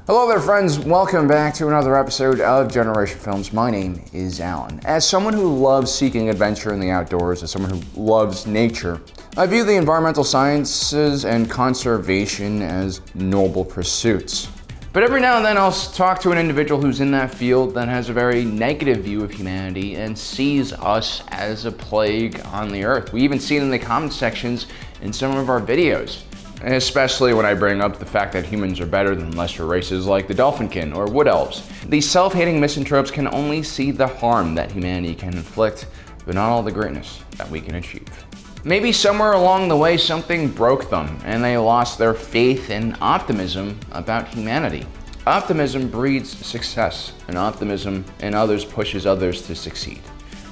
Hello there friends, welcome back to another episode of Generation Films. My name is Alan. As someone who loves seeking adventure in the outdoors, as someone who loves nature, I view the environmental sciences and conservation as noble pursuits. But every now and then I'll talk to an individual who's in that field that has a very negative view of humanity and sees us as a plague on the earth. We even see it in the comment sections in some of our videos. Especially when I bring up the fact that humans are better than lesser races like the dolphinkin or wood elves. These self-hating misanthropes can only see the harm that humanity can inflict, but not all the greatness that we can achieve. Maybe somewhere along the way something broke them and they lost their faith and optimism about humanity. Optimism breeds success, and optimism in others pushes others to succeed.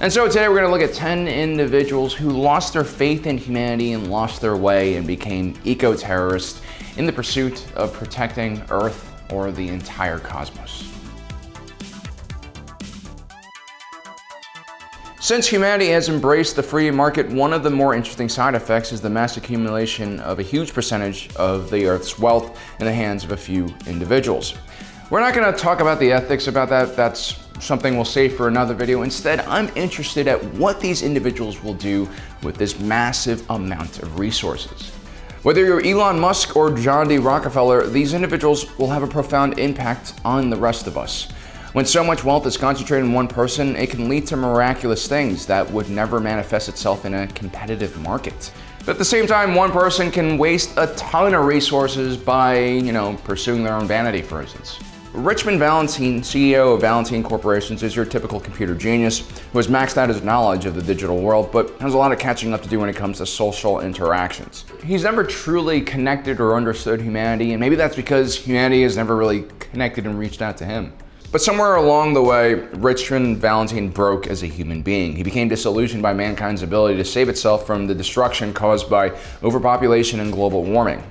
And so today we're going to look at 10 individuals who lost their faith in humanity and lost their way and became eco-terrorists in the pursuit of protecting Earth or the entire cosmos. Since humanity has embraced the free market, one of the more interesting side effects is the mass accumulation of a huge percentage of the Earth's wealth in the hands of a few individuals. We're not going to talk about the ethics about that. That's something we'll save for another video. Instead, I'm interested at what these individuals will do with this massive amount of resources. Whether you're Elon Musk or John D. Rockefeller, these individuals will have a profound impact on the rest of us. When so much wealth is concentrated in one person, it can lead to miraculous things that would never manifest itself in a competitive market. But at the same time, one person can waste a ton of resources by, pursuing their own vanity, for instance. Richmond Valentine, CEO of Valentine Corporations, is your typical computer genius who has maxed out his knowledge of the digital world, but has a lot of catching up to do when it comes to social interactions. He's never truly connected or understood humanity, and maybe that's because humanity has never really connected and reached out to him. But somewhere along the way, Richmond Valentine broke as a human being. He became disillusioned by mankind's ability to save itself from the destruction caused by overpopulation and global warming.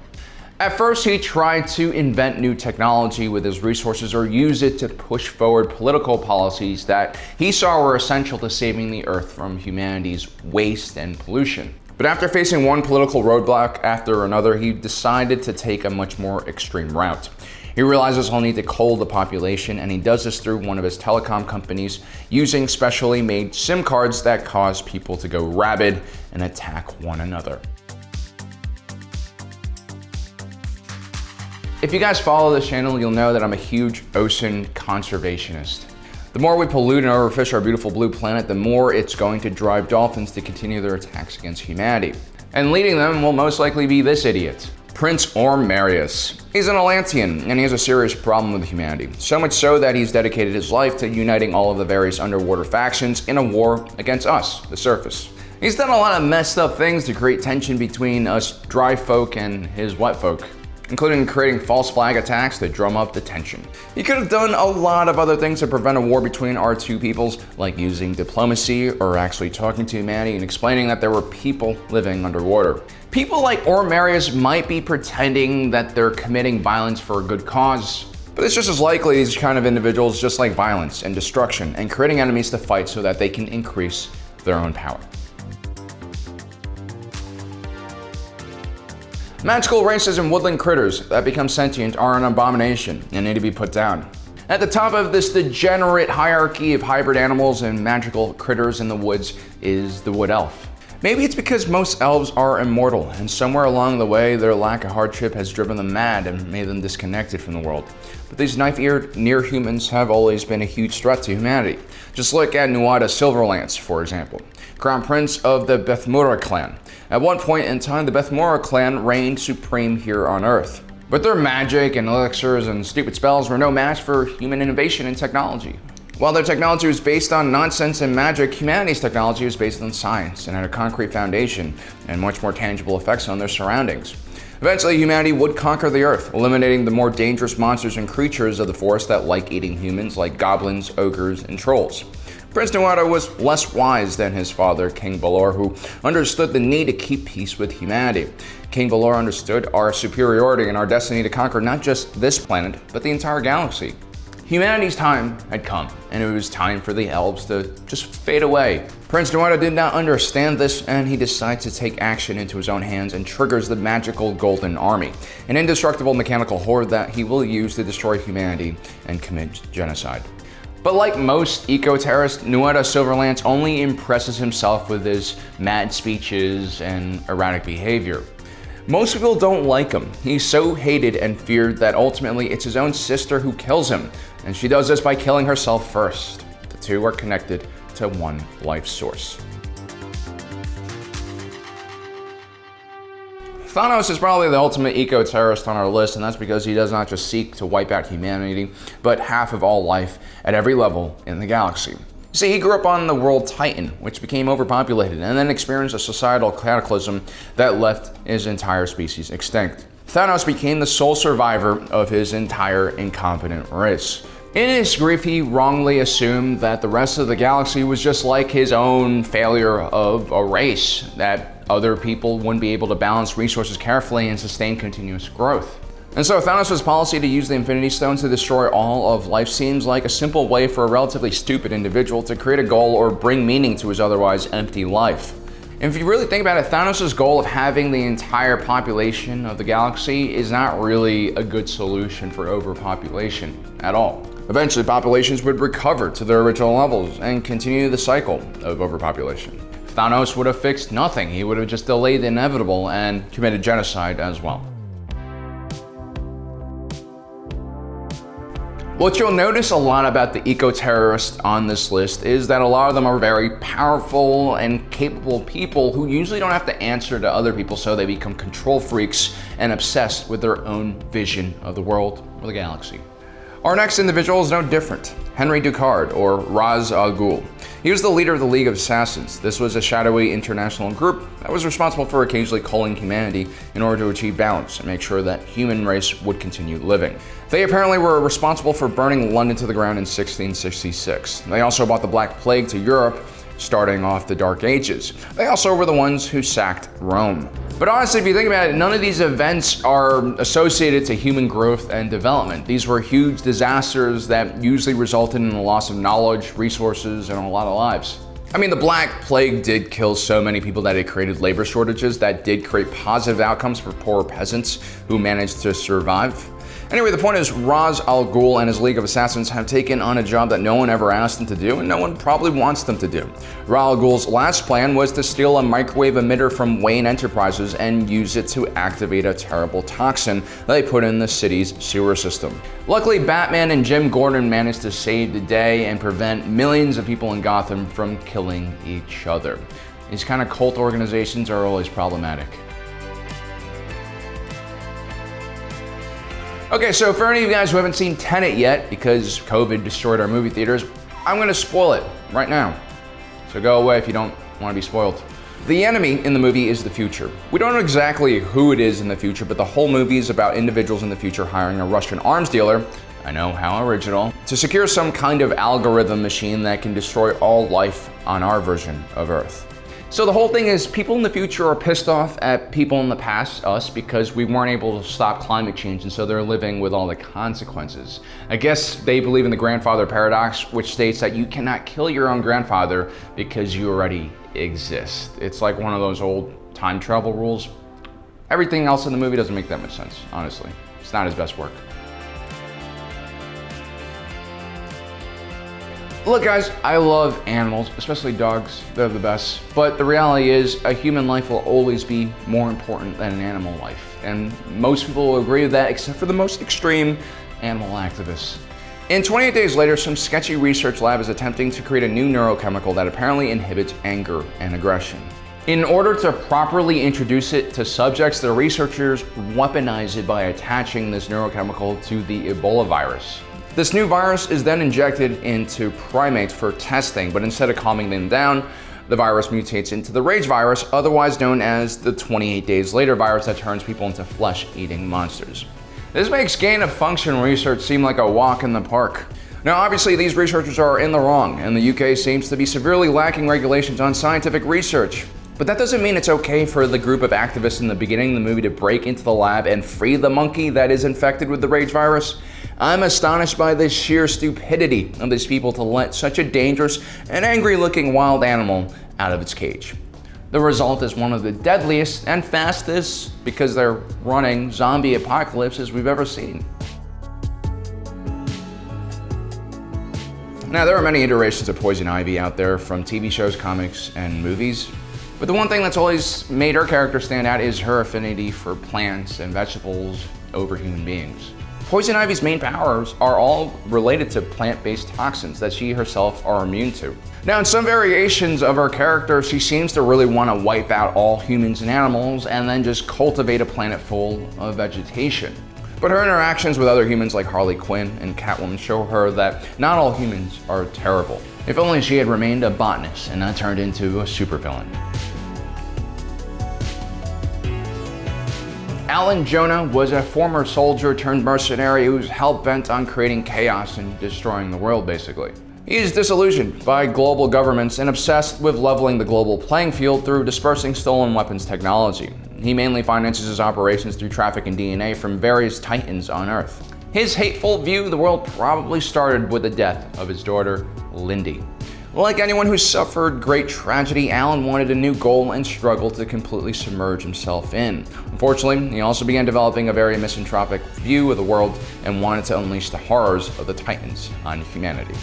At first, he tried to invent new technology with his resources or use it to push forward political policies that he saw were essential to saving the Earth from humanity's waste and pollution. But after facing one political roadblock after another, he decided to take a much more extreme route. He realizes he'll need to cull the population, and he does this through one of his telecom companies using specially made SIM cards that cause people to go rabid and attack one another. If you guys follow this channel, you'll know that I'm a huge ocean conservationist. The more we pollute and overfish our beautiful blue planet, the more it's going to drive dolphins to continue their attacks against humanity. And leading them will most likely be this idiot, Prince Orm Marius. He's an Atlantean, and he has a serious problem with humanity. So much so that he's dedicated his life to uniting all of the various underwater factions in a war against us, the surface. He's done a lot of messed up things to create tension between us dry folk and his wet folk, including creating false flag attacks to drum up the tension. He could have done a lot of other things to prevent a war between our two peoples, like using diplomacy or actually talking to humanity and explaining that there were people living underwater. People like Orm Marius might be pretending that they're committing violence for a good cause, but it's just as likely these kind of individuals just like violence and destruction and creating enemies to fight so that they can increase their own power. Magical races and woodland critters that become sentient are an abomination and need to be put down. At the top of this degenerate hierarchy of hybrid animals and magical critters in the woods is the wood elf. Maybe it's because most elves are immortal, and somewhere along the way their lack of hardship has driven them mad and made them disconnected from the world. But these knife-eared near humans have always been a huge threat to humanity. Just look at Nuada Silverlance, for example, crown prince of the Bethmura clan. At one point in time, the Bethmura clan reigned supreme here on Earth. But their magic and elixirs and stupid spells were no match for human innovation and technology. While their technology was based on nonsense and magic, humanity's technology was based on science and had a concrete foundation and much more tangible effects on their surroundings. Eventually, humanity would conquer the Earth, eliminating the more dangerous monsters and creatures of the forest that like eating humans, like goblins, ogres, and trolls. Prince Nuada was less wise than his father, King Valor, who understood the need to keep peace with humanity. King Valor understood our superiority and our destiny to conquer not just this planet, but the entire galaxy. Humanity's time had come, and it was time for the elves to just fade away. Prince Jonah did not understand this, and he decides to take action into his own hands and triggers the magical Golden Army, an indestructible mechanical horde that he will use to destroy humanity and commit genocide. But like most eco-terrorists, Nueda Silverlance only impresses himself with his mad speeches and erratic behavior. Most people don't like him. He's so hated and feared that ultimately it's his own sister who kills him, and she does this by killing herself first. The two are connected to one life source. Thanos is probably the ultimate eco-terrorist on our list, and that's because he does not just seek to wipe out humanity, but half of all life at every level in the galaxy. See, he grew up on the world Titan, which became overpopulated, and then experienced a societal cataclysm that left his entire species extinct. Thanos became the sole survivor of his entire incompetent race. In his grief, he wrongly assumed that the rest of the galaxy was just like his own failure of a race, that other people wouldn't be able to balance resources carefully and sustain continuous growth. And so Thanos' policy to use the Infinity Stones to destroy all of life seems like a simple way for a relatively stupid individual to create a goal or bring meaning to his otherwise empty life. And if you really think about it, Thanos' goal of having the entire population of the galaxy is not really a good solution for overpopulation at all. Eventually, populations would recover to their original levels and continue the cycle of overpopulation. Thanos would have fixed nothing. He would have just delayed the inevitable and committed genocide as well. What you'll notice a lot about the eco-terrorists on this list is that a lot of them are very powerful and capable people who usually don't have to answer to other people, so they become control freaks and obsessed with their own vision of the world or the galaxy. Our next individual is no different. Henry Ducard, or Ra's al Ghul. He was the leader of the League of Assassins. This was a shadowy international group that was responsible for occasionally culling humanity in order to achieve balance and make sure that human race would continue living. They apparently were responsible for burning London to the ground in 1666. They also brought the Black Plague to Europe, starting off the Dark Ages. They also were the ones who sacked Rome. But honestly, if you think about it, none of these events are associated to human growth and development. These were huge disasters that usually resulted in the loss of knowledge, resources, and a lot of lives. I mean, the Black Plague did kill so many people that it created labor shortages that did create positive outcomes for poor peasants who managed to survive. Anyway, the point is, Ra's al Ghul and his League of Assassins have taken on a job that no one ever asked them to do, and no one probably wants them to do. Ra's al Ghul's last plan was to steal a microwave emitter from Wayne Enterprises and use it to activate a terrible toxin that they put in the city's sewer system. Luckily, Batman and Jim Gordon managed to save the day and prevent millions of people in Gotham from killing each other. These kind of cult organizations are always problematic. Okay, so for any of you guys who haven't seen Tennant yet, because COVID destroyed our movie theaters, I'm gonna spoil it right now. So go away if you don't wanna be spoiled. The enemy in the movie is the future. We don't know exactly who it is in the future, but the whole movie is about individuals in the future hiring a Russian arms dealer, I know, how original, to secure some kind of algorithm machine that can destroy all life on our version of Earth. So the whole thing is, people in the future are pissed off at people in the past, us, because we weren't able to stop climate change, and so they're living with all the consequences. I guess they believe in the grandfather paradox, which states that you cannot kill your own grandfather because you already exist. It's like one of those old time travel rules. Everything else in the movie doesn't make that much sense, honestly. It's not his best work. Look guys, I love animals, especially dogs, they're the best. But the reality is, a human life will always be more important than an animal life. And most people will agree with that, except for the most extreme animal activists. In 28 Days Later, some sketchy research lab is attempting to create a new neurochemical that apparently inhibits anger and aggression. In order to properly introduce it to subjects, the researchers weaponize it by attaching this neurochemical to the Ebola virus. This new virus is then injected into primates for testing, but instead of calming them down, the virus mutates into the rage virus, otherwise known as the 28 Days Later virus that turns people into flesh-eating monsters. This makes gain-of-function research seem like a walk in the park. Now, obviously, these researchers are in the wrong, and the UK seems to be severely lacking regulations on scientific research. But that doesn't mean it's okay for the group of activists in the beginning of the movie to break into the lab and free the monkey that is infected with the rage virus. I'm astonished by the sheer stupidity of these people to let such a dangerous and angry-looking wild animal out of its cage. The result is one of the deadliest and fastest, because they're running, zombie apocalypses we've ever seen. Now, there are many iterations of Poison Ivy out there, from TV shows, comics, and movies. But the one thing that's always made her character stand out is her affinity for plants and vegetables over human beings. Poison Ivy's main powers are all related to plant-based toxins that she herself are immune to. Now, in some variations of her character, she seems to really want to wipe out all humans and animals and then just cultivate a planet full of vegetation. But her interactions with other humans like Harley Quinn and Catwoman show her that not all humans are terrible. If only she had remained a botanist and not turned into a supervillain. Alan Jonah was a former soldier turned mercenary who's hell-bent on creating chaos and destroying the world, basically. He is disillusioned by global governments and obsessed with leveling the global playing field through dispersing stolen weapons technology. He mainly finances his operations through trafficking DNA from various titans on Earth. His hateful view of the world probably started with the death of his daughter, Lindy. Like anyone who suffered great tragedy, Alan wanted a new goal and struggled to completely submerge himself in. Unfortunately, he also began developing a very misanthropic view of the world and wanted to unleash the horrors of the titans on humanity.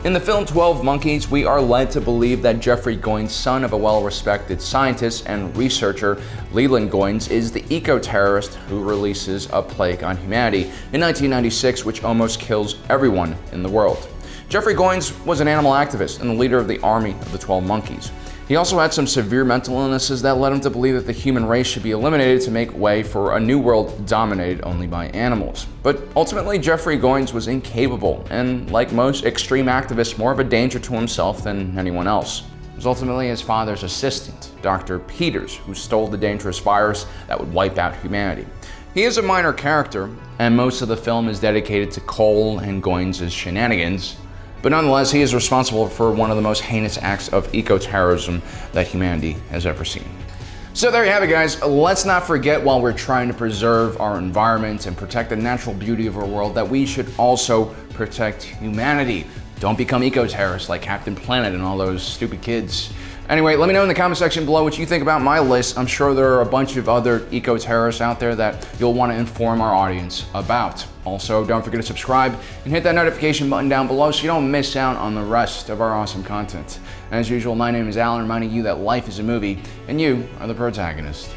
In the film 12 Monkeys, we are led to believe that Jeffrey Goins, son of a well-respected scientist and researcher, Leland Goins, is the eco-terrorist who releases a plague on humanity in 1996, which almost kills everyone in the world. Jeffrey Goins was an animal activist and the leader of the army of the 12 Monkeys. He also had some severe mental illnesses that led him to believe that the human race should be eliminated to make way for a new world dominated only by animals. But ultimately, Jeffrey Goins was incapable and, like most extreme activists, more of a danger to himself than anyone else. It was ultimately his father's assistant, Dr. Peters, who stole the dangerous virus that would wipe out humanity. He is a minor character, and most of the film is dedicated to Cole and Goins' shenanigans. But nonetheless, he is responsible for one of the most heinous acts of eco-terrorism that humanity has ever seen. So there you have it, guys. Let's not forget, while we're trying to preserve our environment and protect the natural beauty of our world, that we should also protect humanity. Don't become eco-terrorists like Captain Planet and all those stupid kids. Anyway, let me know in the comment section below what you think about my list. I'm sure there are a bunch of other eco-terrorists out there that you'll want to inform our audience about. Also, don't forget to subscribe and hit that notification button down below so you don't miss out on the rest of our awesome content. As usual, my name is Alan, reminding you that life is a movie and you are the protagonist.